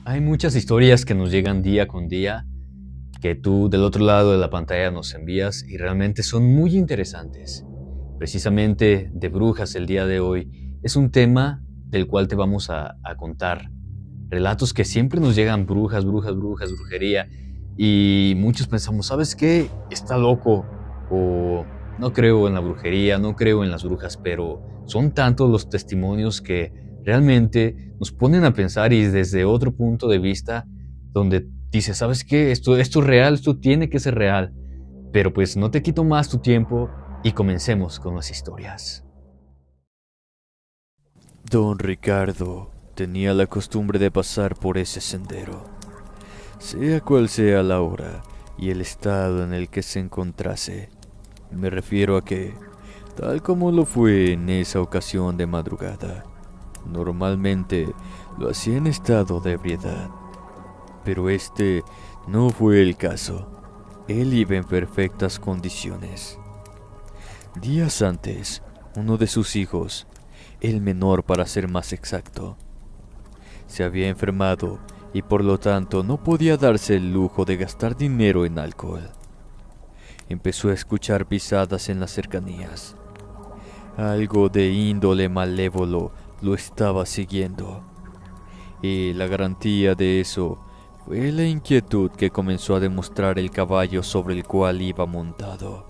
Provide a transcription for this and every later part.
Hay muchas historias que nos llegan día con día, que tú del otro lado de la pantalla nos envías y realmente son muy interesantes. Precisamente de brujas el día de hoy es un tema del cual te vamos a contar. Relatos que siempre nos llegan brujas, brujas, brujas, brujería y muchos pensamos, ¿sabes qué? Está loco o no creo en la brujería, no creo en las brujas, pero son tantos los testimonios que realmente nos ponen a pensar y desde otro punto de vista donde dices, ¿sabes qué? Esto es real, esto tiene que ser real. Pero pues no te quito más tu tiempo y comencemos con las historias. Don Ricardo tenía la costumbre de pasar por ese sendero, sea cual sea la hora y el estado en el que se encontrase. Me refiero a que, tal como lo fue en esa ocasión de madrugada, normalmente lo hacía en estado de ebriedad, pero este no fue el caso. Él iba en perfectas condiciones. Días antes, uno de sus hijos, el menor para ser más exacto, se había enfermado y por lo tanto no podía darse el lujo de gastar dinero en alcohol. Empezó a escuchar pisadas en las cercanías. Algo de índole malévolo lo estaba siguiendo. Y la garantía de eso fue la inquietud que comenzó a demostrar el caballo sobre el cual iba montado.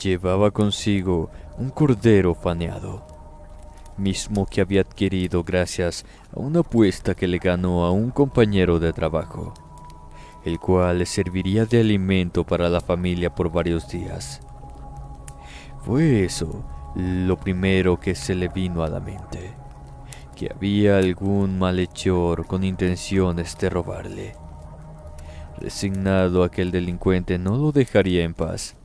Llevaba consigo un cordero faneado, mismo que había adquirido gracias a una apuesta que le ganó a un compañero de trabajo, el cual le serviría de alimento para la familia por varios días. Fue eso lo primero que se le vino a la mente, que había algún malhechor con intenciones de robarle. Resignado a que el delincuente no lo dejaría en paz,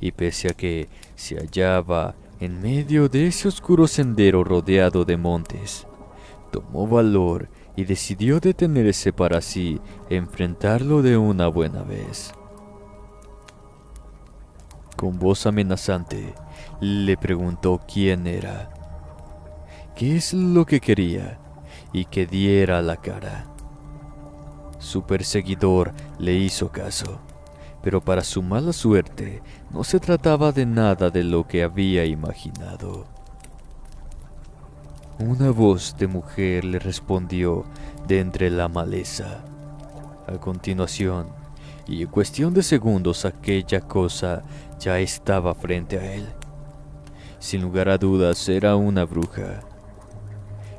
y pese a que se hallaba en medio de ese oscuro sendero rodeado de montes, tomó valor y decidió detenerse para así enfrentarlo de una buena vez. Con voz amenazante, le preguntó quién era, qué es lo que quería y que diera la cara. Su perseguidor le hizo caso, pero para su mala suerte no se trataba de nada de lo que había imaginado. Una voz de mujer le respondió de entre la maleza. A continuación, y en cuestión de segundos, aquella cosa ya estaba frente a él. Sin lugar a dudas, era una bruja.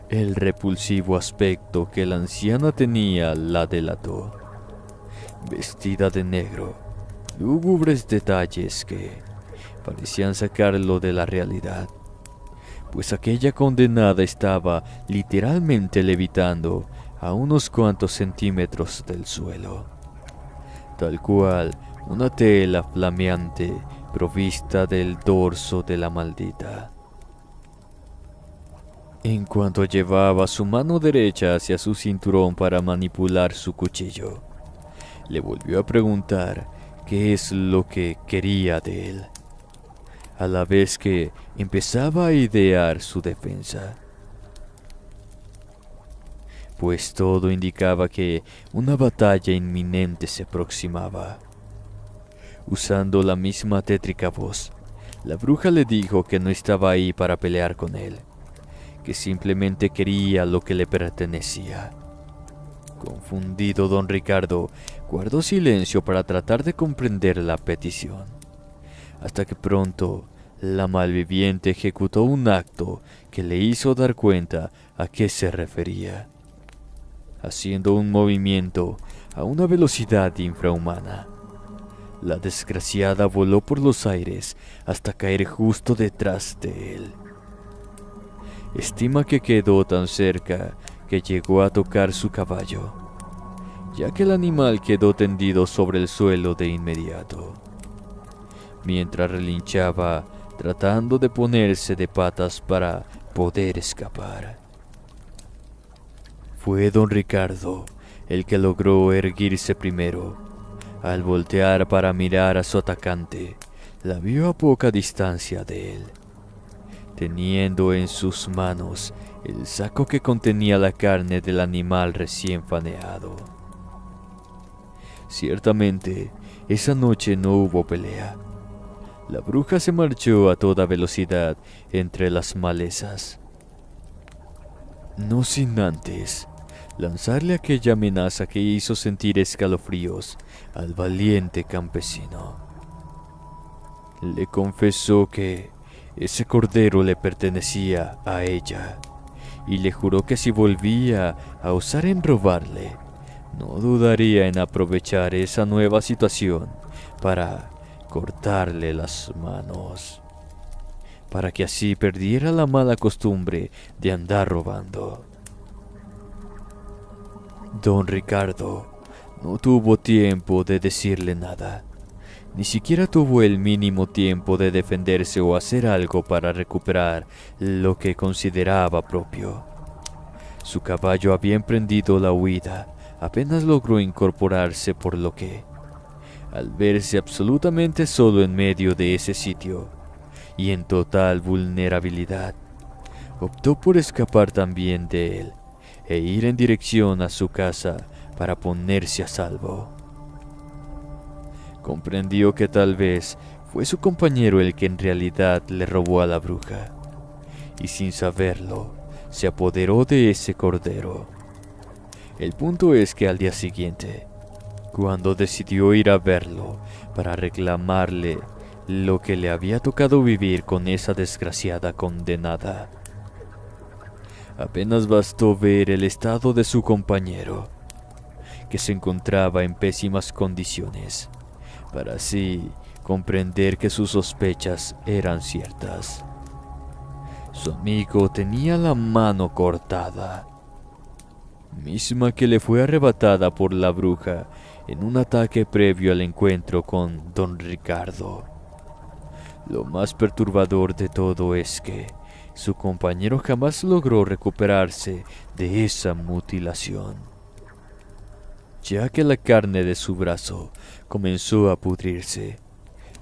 El repulsivo aspecto que la anciana tenía la delató. Vestida de negro, lúgubres detalles que parecían sacarlo de la realidad, pues aquella condenada estaba literalmente levitando a unos cuantos centímetros del suelo, tal cual una tela flameante provista del dorso de la maldita. En cuanto llevaba su mano derecha hacia su cinturón para manipular su cuchillo, le volvió a preguntar qué es lo que quería de él, a la vez que empezaba a idear su defensa, pues todo indicaba que una batalla inminente se aproximaba. Usando la misma tétrica voz, la bruja le dijo que no estaba ahí para pelear con él, que simplemente quería lo que le pertenecía. Confundido, don Ricardo guardó silencio para tratar de comprender la petición, hasta que pronto la malviviente ejecutó un acto que le hizo dar cuenta a qué se refería, haciendo un movimiento a una velocidad infrahumana. La desgraciada voló por los aires hasta caer justo detrás de él. Estima que quedó tan cerca que llegó a tocar su caballo, ya que el animal quedó tendido sobre el suelo de inmediato, mientras relinchaba tratando de ponerse de patas para poder escapar. Fue don Ricardo el que logró erguirse primero. Al voltear para mirar a su atacante, la vio a poca distancia de él, teniendo en sus manos el saco que contenía la carne del animal recién faneado. Ciertamente, esa noche no hubo pelea. La bruja se marchó a toda velocidad entre las malezas, no sin antes lanzarle aquella amenaza que hizo sentir escalofríos al valiente campesino. Le confesó que ese cordero le pertenecía a ella y le juró que si volvía a osar en robarle, no dudaría en aprovechar esa nueva situación para cortarle las manos, para que así perdiera la mala costumbre de andar robando. Don Ricardo no tuvo tiempo de decirle nada, ni siquiera tuvo el mínimo tiempo de defenderse o hacer algo para recuperar lo que consideraba propio. Su caballo había emprendido la huida, apenas logró incorporarse, por lo que, al verse absolutamente solo en medio de ese sitio y en total vulnerabilidad, optó por escapar también de él e ir en dirección a su casa para ponerse a salvo. Comprendió que tal vez fue su compañero el que en realidad le robó a la bruja, y sin saberlo, se apoderó de ese cordero. El punto es que al día siguiente, cuando decidió ir a verlo para reclamarle lo que le había tocado vivir con esa desgraciada condenada, apenas bastó ver el estado de su compañero, que se encontraba en pésimas condiciones, para así comprender que sus sospechas eran ciertas. Su amigo tenía la mano cortada, misma que le fue arrebatada por la bruja en un ataque previo al encuentro con don Ricardo. Lo más perturbador de todo es que su compañero jamás logró recuperarse de esa mutilación, ya que la carne de su brazo comenzó a pudrirse,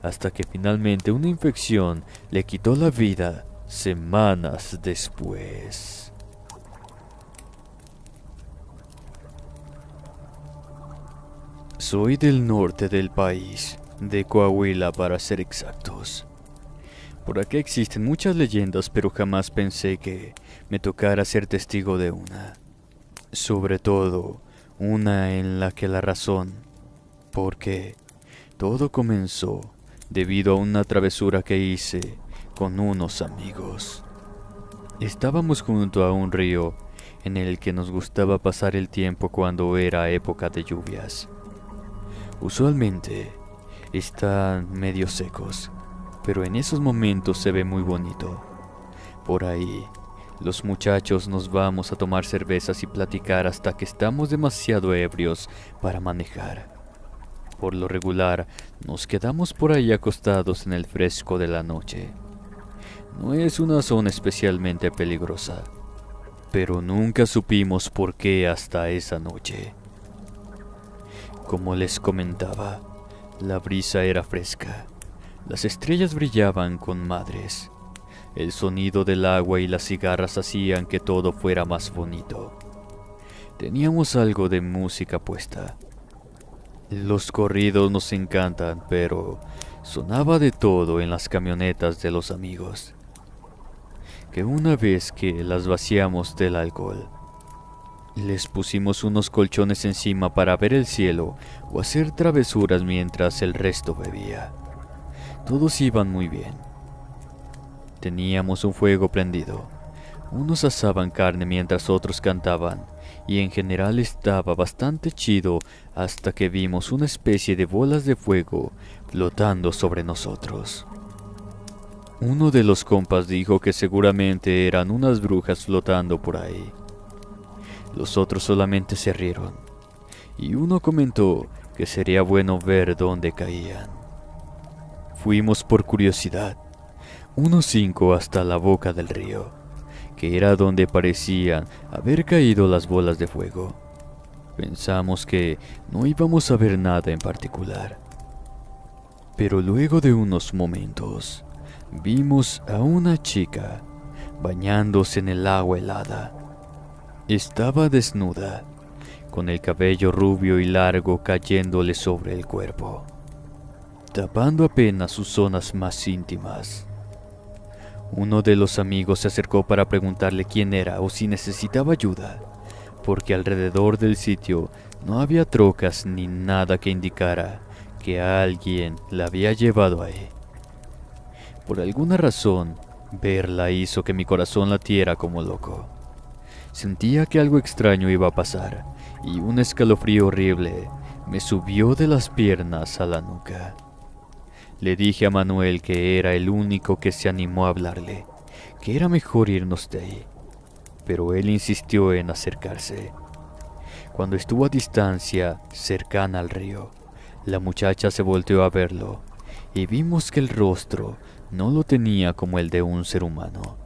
hasta que finalmente una infección le quitó la vida semanas después. Soy del norte del país, de Coahuila para ser exactos. Por aquí existen muchas leyendas, pero jamás pensé que me tocara ser testigo de una. Sobre todo, una en la que la razón, porque todo comenzó debido a una travesura que hice con unos amigos. Estábamos junto a un río en el que nos gustaba pasar el tiempo cuando era época de lluvias. Usualmente están medio secos, pero en esos momentos se ve muy bonito. Por ahí, los muchachos nos vamos a tomar cervezas y platicar hasta que estamos demasiado ebrios para manejar. Por lo regular, nos quedamos por ahí acostados en el fresco de la noche. No es una zona especialmente peligrosa, pero nunca supimos por qué hasta esa noche. Como les comentaba, la brisa era fresca, las estrellas brillaban con madres, el sonido del agua y las cigarras hacían que todo fuera más bonito. Teníamos algo de música puesta. Los corridos nos encantan, pero sonaba de todo en las camionetas de los amigos, que una vez que las vaciamos del alcohol, les pusimos unos colchones encima para ver el cielo o hacer travesuras mientras el resto bebía. Todos iban muy bien. Teníamos un fuego prendido. Unos asaban carne mientras otros cantaban, y en general estaba bastante chido hasta que vimos una especie de bolas de fuego flotando sobre nosotros. Uno de los compas dijo que seguramente eran unas brujas flotando por ahí. Los otros solamente se rieron, y uno comentó que sería bueno ver dónde caían. Fuimos por curiosidad, unos 5 hasta la boca del río, que era donde parecían haber caído las bolas de fuego. Pensamos que no íbamos a ver nada en particular, pero luego de unos momentos, vimos a una chica bañándose en el agua helada. Estaba desnuda, con el cabello rubio y largo cayéndole sobre el cuerpo, tapando apenas sus zonas más íntimas. Uno de los amigos se acercó para preguntarle quién era o si necesitaba ayuda, porque alrededor del sitio no había trocas ni nada que indicara que alguien la había llevado ahí. Por alguna razón, verla hizo que mi corazón latiera como loco. Sentía que algo extraño iba a pasar y un escalofrío horrible me subió de las piernas a la nuca. Le dije a Manuel que era el único que se animó a hablarle, que era mejor irnos de ahí, pero él insistió en acercarse. Cuando estuvo a distancia, cercana al río, la muchacha se volteó a verlo y vimos que el rostro no lo tenía como el de un ser humano,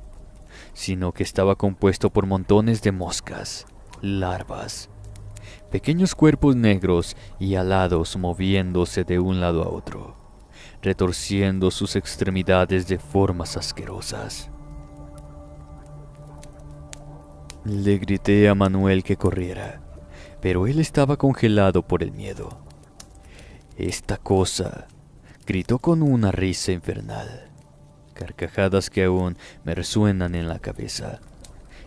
sino que estaba compuesto por montones de moscas, larvas, pequeños cuerpos negros y alados moviéndose de un lado a otro, retorciendo sus extremidades de formas asquerosas. Le grité a Manuel que corriera, pero él estaba congelado por el miedo. Esta cosa, gritó con una risa infernal, carcajadas que aún me resuenan en la cabeza,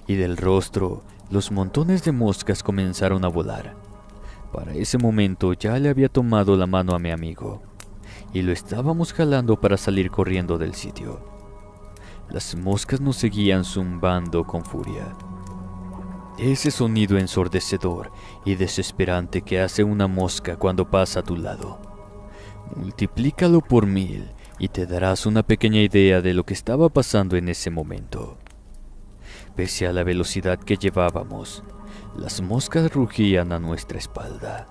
y del rostro los montones de moscas comenzaron a volar. Para ese momento ya le había tomado la mano a mi amigo, y lo estábamos jalando para salir corriendo del sitio. Las moscas nos seguían zumbando con furia. Ese sonido ensordecedor y desesperante que hace una mosca cuando pasa a tu lado. Multiplícalo por 1000 y te darás una pequeña idea de lo que estaba pasando en ese momento. Pese a la velocidad que llevábamos, las moscas rugían a nuestra espalda,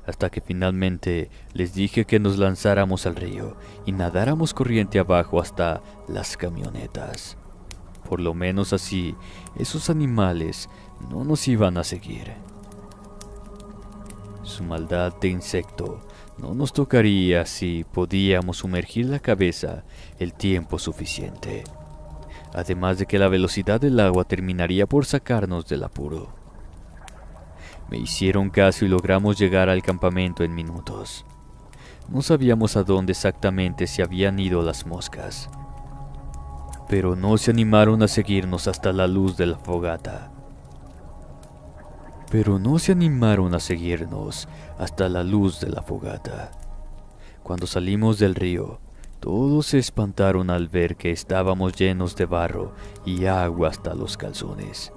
hasta que finalmente les dije que nos lanzáramos al río y nadáramos corriente abajo hasta las camionetas. Por lo menos así, esos animales no nos iban a seguir. Su maldad de insecto no nos tocaría si podíamos sumergir la cabeza el tiempo suficiente. Además de que la velocidad del agua terminaría por sacarnos del apuro. Me hicieron caso y logramos llegar al campamento en minutos. No sabíamos a dónde exactamente se habían ido las moscas, pero no se animaron a seguirnos hasta la luz de la fogata. Cuando salimos del río, todos se espantaron al ver que estábamos llenos de barro y agua hasta los calzones.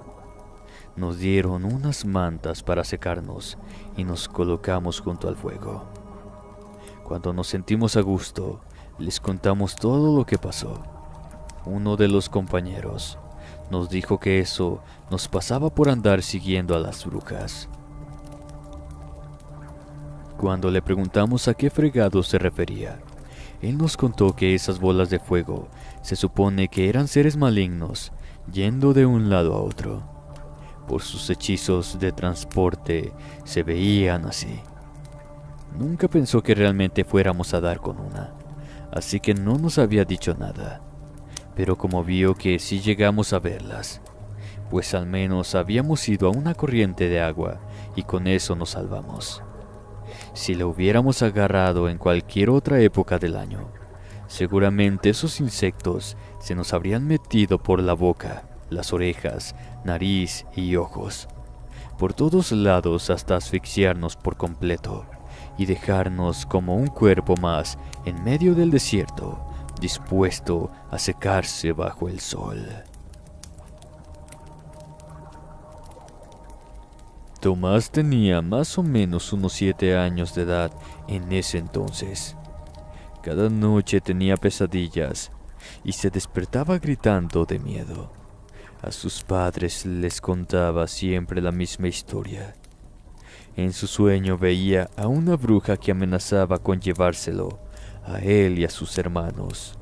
Nos dieron unas mantas para secarnos y nos colocamos junto al fuego. Cuando nos sentimos a gusto, les contamos todo lo que pasó. Uno de los compañeros nos dijo que eso nos pasaba por andar siguiendo a las brujas. Cuando le preguntamos a qué fregado se refería, él nos contó que esas bolas de fuego se supone que eran seres malignos yendo de un lado a otro. Por sus hechizos de transporte se veían así. Nunca pensó que realmente fuéramos a dar con una, así que no nos había dicho nada. Pero como vio que sí llegamos a verlas, pues al menos habíamos ido a una corriente de agua y con eso nos salvamos. Si la hubiéramos agarrado en cualquier otra época del año, seguramente esos insectos se nos habrían metido por la boca, las orejas, nariz y ojos, por todos lados hasta asfixiarnos por completo y dejarnos como un cuerpo más en medio del desierto, dispuesto a secarse bajo el sol. Tomás tenía más o menos unos 7 años de edad en ese entonces. Cada noche tenía pesadillas y se despertaba gritando de miedo. A sus padres les contaba siempre la misma historia. En su sueño veía a una bruja que amenazaba con llevárselo a él y a sus hermanos.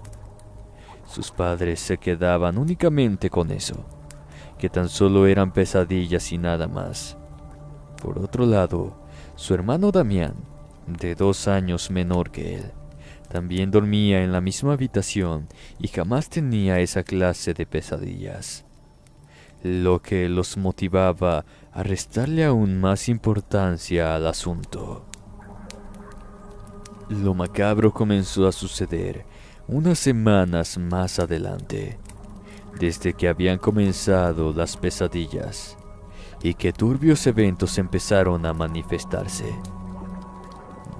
Sus padres se quedaban únicamente con eso, que tan solo eran pesadillas y nada más. Por otro lado, su hermano Damián, de 2 años menor que él, También dormía en la misma habitación y jamás tenía esa clase de pesadillas, lo que los motivaba a restarle aún más importancia al asunto. Lo macabro comenzó a suceder unas semanas más adelante, desde que habían comenzado las pesadillas y que turbios eventos empezaron a manifestarse,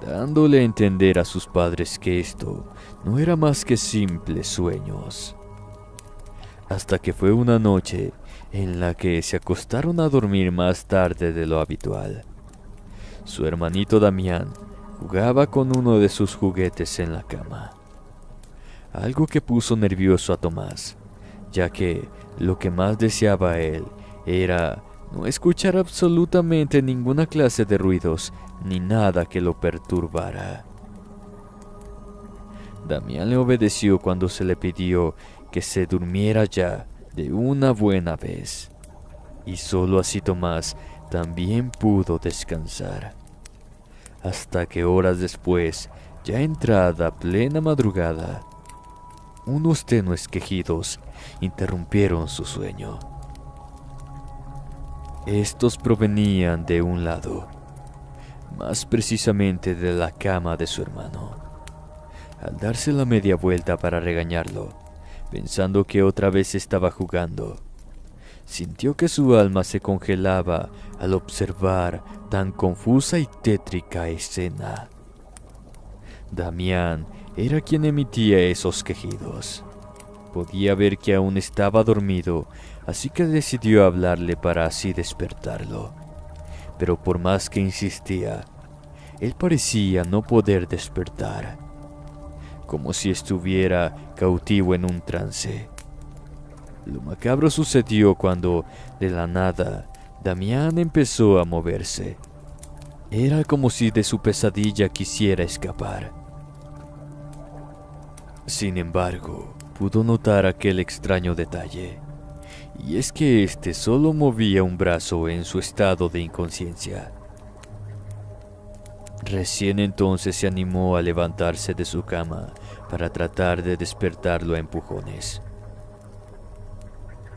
dándole a entender a sus padres que esto no era más que simples sueños. Hasta que fue una noche en la que se acostaron a dormir más tarde de lo habitual. Su hermanito Damián jugaba con uno de sus juguetes en la cama, algo que puso nervioso a Tomás, ya que lo que más deseaba él era no escuchar absolutamente ninguna clase de ruidos ni nada que lo perturbara. Damián le obedeció cuando se le pidió que se durmiera ya de una buena vez, y solo así Tomás también pudo descansar, hasta que horas después, ya entrada plena madrugada, unos tenues quejidos interrumpieron su sueño. Estos provenían de un lado, más precisamente de la cama de su hermano. Al darse la media vuelta para regañarlo, pensando que otra vez estaba jugando, sintió que su alma se congelaba al observar tan confusa y tétrica escena. Damián era quien emitía esos quejidos. Podía ver que aún estaba dormido, así que decidió hablarle para así despertarlo. Pero por más que insistía, él parecía no poder despertar, como si estuviera cautivo en un trance. Lo macabro sucedió cuando, de la nada, Damián empezó a moverse. Era como si de su pesadilla quisiera escapar. Sin embargo, pudo notar aquel extraño detalle, y es que éste solo movía un brazo en su estado de inconsciencia. Recién entonces se animó a levantarse de su cama para tratar de despertarlo a empujones.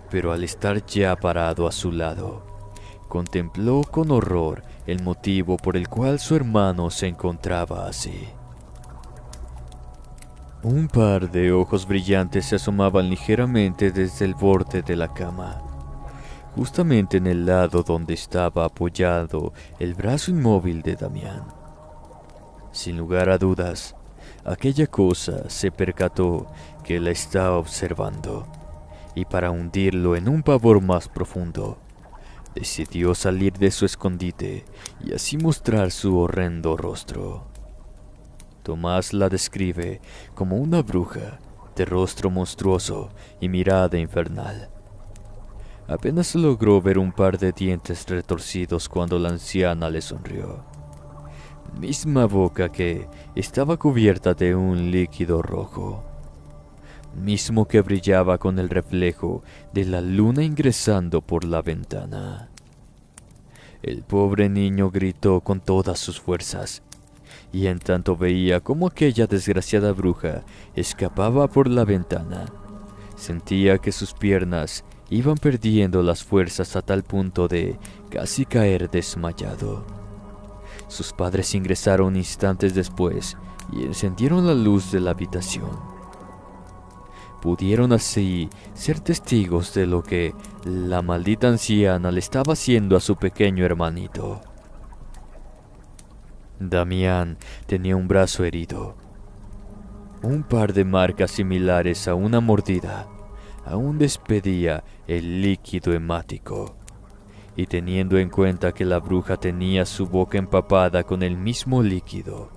Pero al estar ya parado a su lado, contempló con horror el motivo por el cual su hermano se encontraba así. Un par de ojos brillantes se asomaban ligeramente desde el borde de la cama, justamente en el lado donde estaba apoyado el brazo inmóvil de Damián. Sin lugar a dudas, aquella cosa se percató que la estaba observando, y para hundirlo en un pavor más profundo, decidió salir de su escondite y así mostrar su horrendo rostro. Tomás la describe como una bruja de rostro monstruoso y mirada infernal. Apenas logró ver un par de dientes retorcidos cuando la anciana le sonrió. Misma boca que estaba cubierta de un líquido rojo, mismo que brillaba con el reflejo de la luna ingresando por la ventana. El pobre niño gritó con todas sus fuerzas, y en tanto veía cómo aquella desgraciada bruja escapaba por la ventana, sentía que sus piernas iban perdiendo las fuerzas a tal punto de casi caer desmayado. Sus padres ingresaron instantes después y encendieron la luz de la habitación. Pudieron así ser testigos de lo que la maldita anciana le estaba haciendo a su pequeño hermanito. Damián tenía un brazo herido. Un par de marcas similares a una mordida aún despedía el líquido hemático. Y teniendo en cuenta que la bruja tenía su boca empapada con el mismo líquido,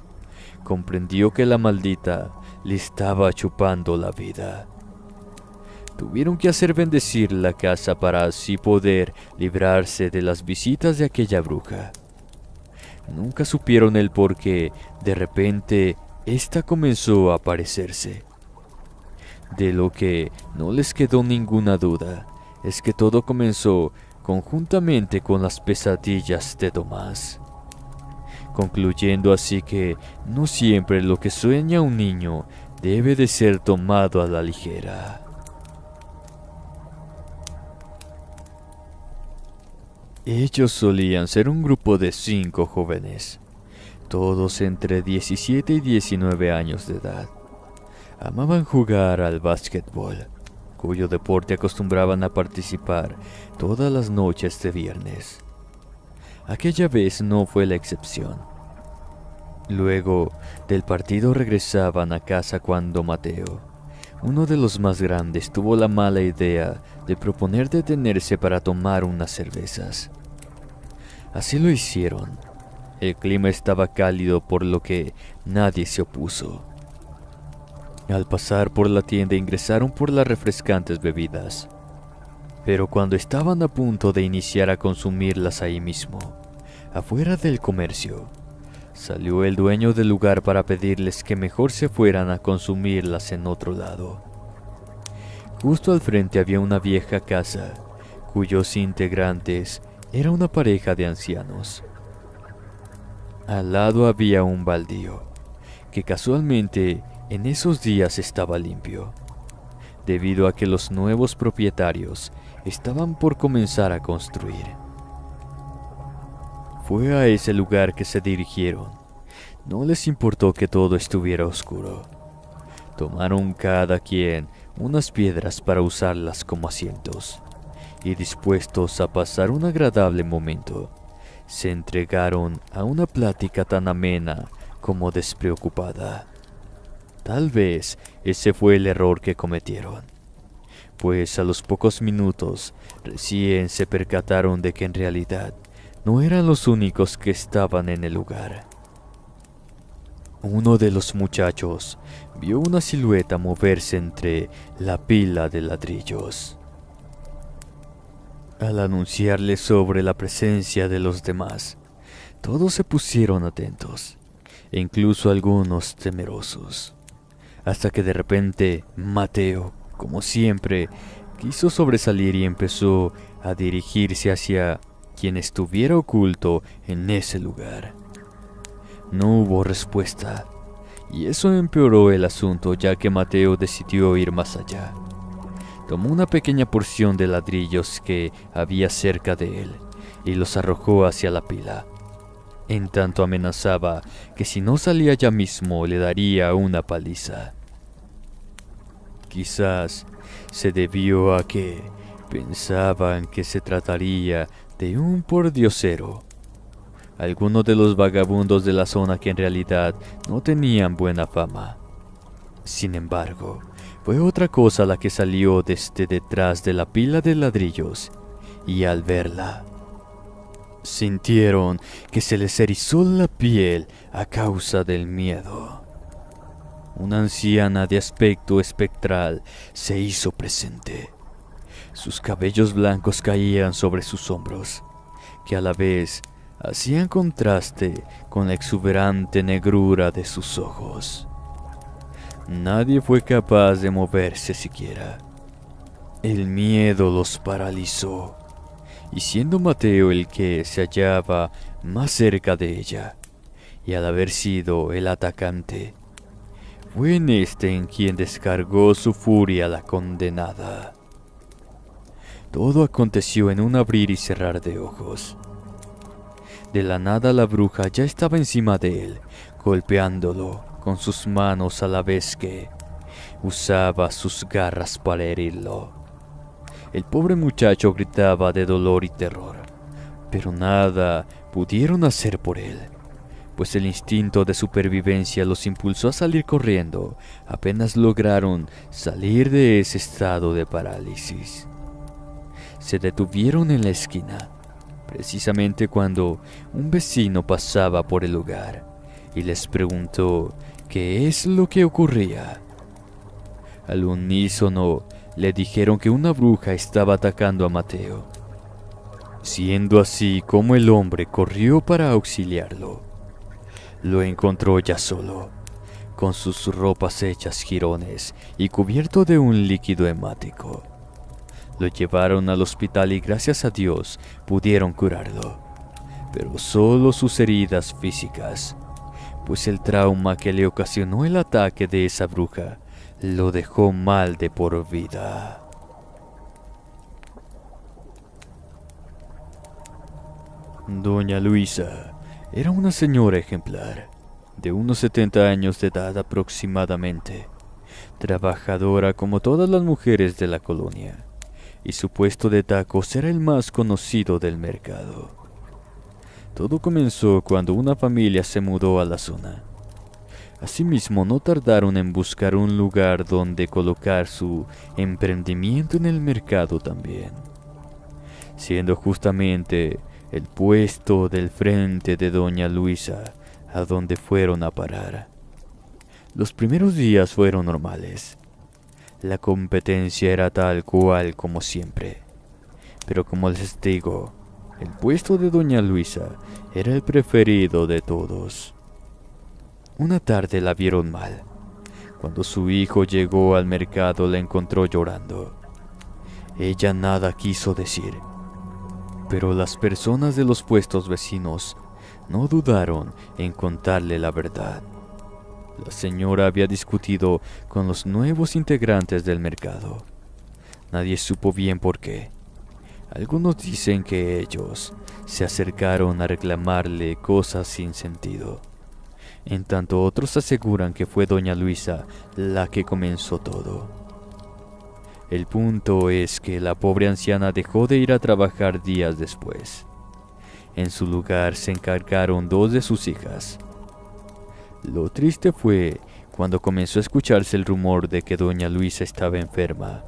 comprendió que la maldita le estaba chupando la vida. Tuvieron que hacer bendecir la casa para así poder librarse de las visitas de aquella bruja. Nunca supieron el por qué de repente ésta comenzó a aparecerse. De lo que no les quedó ninguna duda es que todo comenzó conjuntamente con las pesadillas de Tomás. concluyendo así que no siempre lo que sueña un niño debe de ser tomado a la ligera. Ellos solían ser un grupo de 5 jóvenes, todos entre 17 y 19 años de edad. Amaban jugar al básquetbol, cuyo deporte acostumbraban a participar todas las noches de viernes. Aquella vez no fue la excepción. Luego del partido regresaban a casa cuando Mateo, uno de los más grandes, tuvo la mala idea de proponer detenerse para tomar unas cervezas. Así lo hicieron. El clima estaba cálido, por lo que nadie se opuso. Al pasar por la tienda ingresaron por las refrescantes bebidas. Pero cuando estaban a punto de iniciar a consumirlas ahí mismo, afuera del comercio, salió el dueño del lugar para pedirles que mejor se fueran a consumirlas en otro lado. Justo al frente había una vieja casa, cuyos integrantes era una pareja de ancianos. Al lado había un baldío, que casualmente en esos días estaba limpio, debido a que los nuevos propietarios estaban por comenzar a construir. Fue a ese lugar que se dirigieron. No les importó que todo estuviera oscuro. Tomaron cada quien unas piedras para usarlas como asientos, y dispuestos a pasar un agradable momento, se entregaron a una plática tan amena como despreocupada. Tal vez ese fue el error que cometieron, pues a los pocos minutos recién se percataron de que en realidad no eran los únicos que estaban en el lugar. Uno de los muchachos vio una silueta moverse entre la pila de ladrillos. Al anunciarle sobre la presencia de los demás, todos se pusieron atentos, e incluso algunos temerosos, hasta que de repente Mateo, como siempre, quiso sobresalir y empezó a dirigirse hacia quien estuviera oculto en ese lugar. No hubo respuesta, y eso empeoró el asunto, ya que Mateo decidió ir más allá. Tomó una pequeña porción de ladrillos que había cerca de él y los arrojó hacia la pila. En tanto amenazaba que si no salía ya mismo le daría una paliza. Quizás se debió a que pensaban que se trataría de un pordiosero, algunos de los vagabundos de la zona que en realidad no tenían buena fama. Sin embargo, fue otra cosa la que salió desde detrás de la pila de ladrillos, y al verla, sintieron que se les erizó la piel a causa del miedo. Una anciana de aspecto espectral se hizo presente. Sus cabellos blancos caían sobre sus hombros, que a la vez hacían contraste con la exuberante negrura de sus ojos. Nadie fue capaz de moverse siquiera. El miedo los paralizó, y siendo Mateo el que se hallaba más cerca de ella, y al haber sido el atacante, fue en este en quien descargó su furia la condenada. Todo aconteció en un abrir y cerrar de ojos. De la nada la bruja ya estaba encima de él, golpeándolo con sus manos a la vez que usaba sus garras para herirlo. El pobre muchacho gritaba de dolor y terror, pero nada pudieron hacer por él, pues el instinto de supervivencia los impulsó a salir corriendo apenas lograron salir de ese estado de parálisis. Se detuvieron en la esquina, precisamente cuando un vecino pasaba por el lugar y les preguntó qué es lo que ocurría. Al unísono le dijeron que una bruja estaba atacando a Mateo, siendo así como el hombre corrió para auxiliarlo. Lo encontró ya solo, con sus ropas hechas jirones y cubierto de un líquido hemático. Lo llevaron al hospital y gracias a Dios pudieron curarlo, pero solo sus heridas físicas, pues el trauma que le ocasionó el ataque de esa bruja lo dejó mal de por vida. Doña Luisa era una señora ejemplar, de unos 70 años de edad aproximadamente, trabajadora como todas las mujeres de la colonia, y su puesto de tacos era el más conocido del mercado. Todo comenzó cuando una familia se mudó a la zona. Asimismo, no tardaron en buscar un lugar donde colocar su emprendimiento en el mercado también, siendo justamente el puesto del frente de Doña Luisa a donde fueron a parar. Los primeros días fueron normales. La competencia era tal cual como siempre. Pero como les digo, el puesto de Doña Luisa era el preferido de todos. Una tarde la vieron mal. Cuando su hijo llegó al mercado la encontró llorando. Ella nada quiso decir, pero las personas de los puestos vecinos no dudaron en contarle la verdad. La señora había discutido con los nuevos integrantes del mercado. Nadie supo bien por qué. Algunos dicen que ellos se acercaron a reclamarle cosas sin sentido, en tanto otros aseguran que fue Doña Luisa la que comenzó todo. El punto es que la pobre anciana dejó de ir a trabajar días después. En su lugar se encargaron 2 de sus hijas. Lo triste fue cuando comenzó a escucharse el rumor de que Doña Luisa estaba enferma,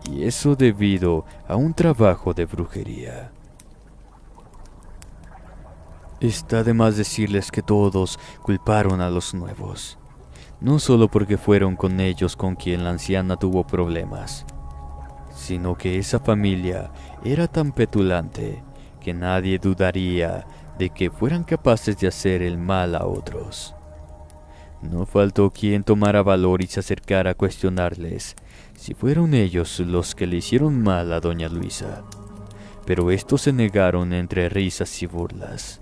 y eso debido a un trabajo de brujería. Está de más decirles que todos culparon a los nuevos, no solo porque fueron con ellos con quien la anciana tuvo problemas, sino que esa familia era tan petulante que nadie dudaría de que fueran capaces de hacer el mal a otros. No faltó quien tomara valor y se acercara a cuestionarles si fueron ellos los que le hicieron mal a Doña Luisa, pero estos se negaron entre risas y burlas.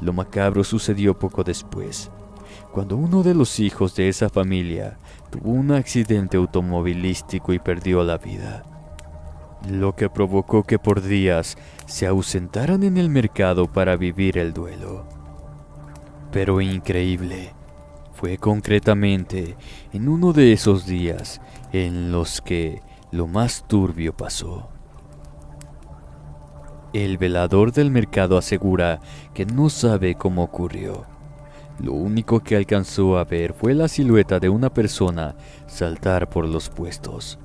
Lo macabro sucedió poco después, cuando uno de los hijos de esa familia tuvo un accidente automovilístico y perdió la vida, lo que provocó que por días se ausentaran en el mercado para vivir el duelo. Pero increíble, fue concretamente en uno de esos días en los que lo más turbio pasó. El velador del mercado asegura que no sabe cómo ocurrió. Lo único que alcanzó a ver fue la silueta de una persona saltar por los puestos,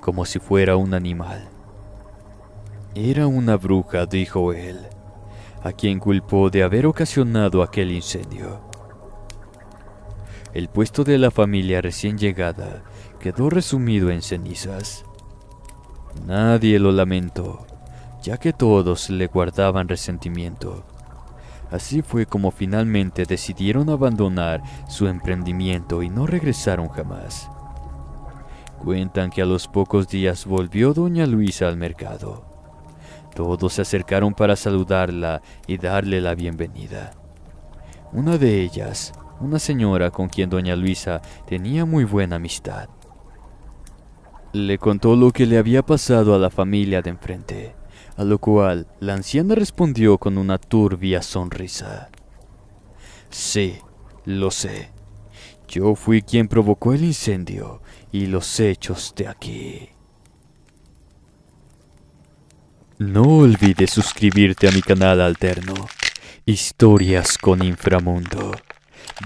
como si fuera un animal. Era una bruja, dijo él, a quien culpó de haber ocasionado aquel incendio. El puesto de la familia recién llegada quedó resumido en cenizas. Nadie lo lamentó, ya que todos le guardaban resentimiento. Así fue como finalmente decidieron abandonar su emprendimiento y no regresaron jamás. Cuentan que a los pocos días volvió Doña Luisa al mercado. Todos se acercaron para saludarla y darle la bienvenida. Una de ellas, una señora con quien Doña Luisa tenía muy buena amistad, le contó lo que le había pasado a la familia de enfrente, a lo cual la anciana respondió con una turbia sonrisa. Sí, lo sé. Yo fui quien provocó el incendio y los hechos de aquí. No olvides suscribirte a mi canal alterno, Historias con Inframundo,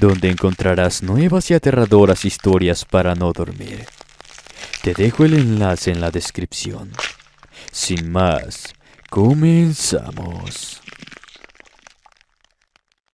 donde encontrarás nuevas y aterradoras historias para no dormir. Te dejo el enlace en la descripción. Sin más, comenzamos.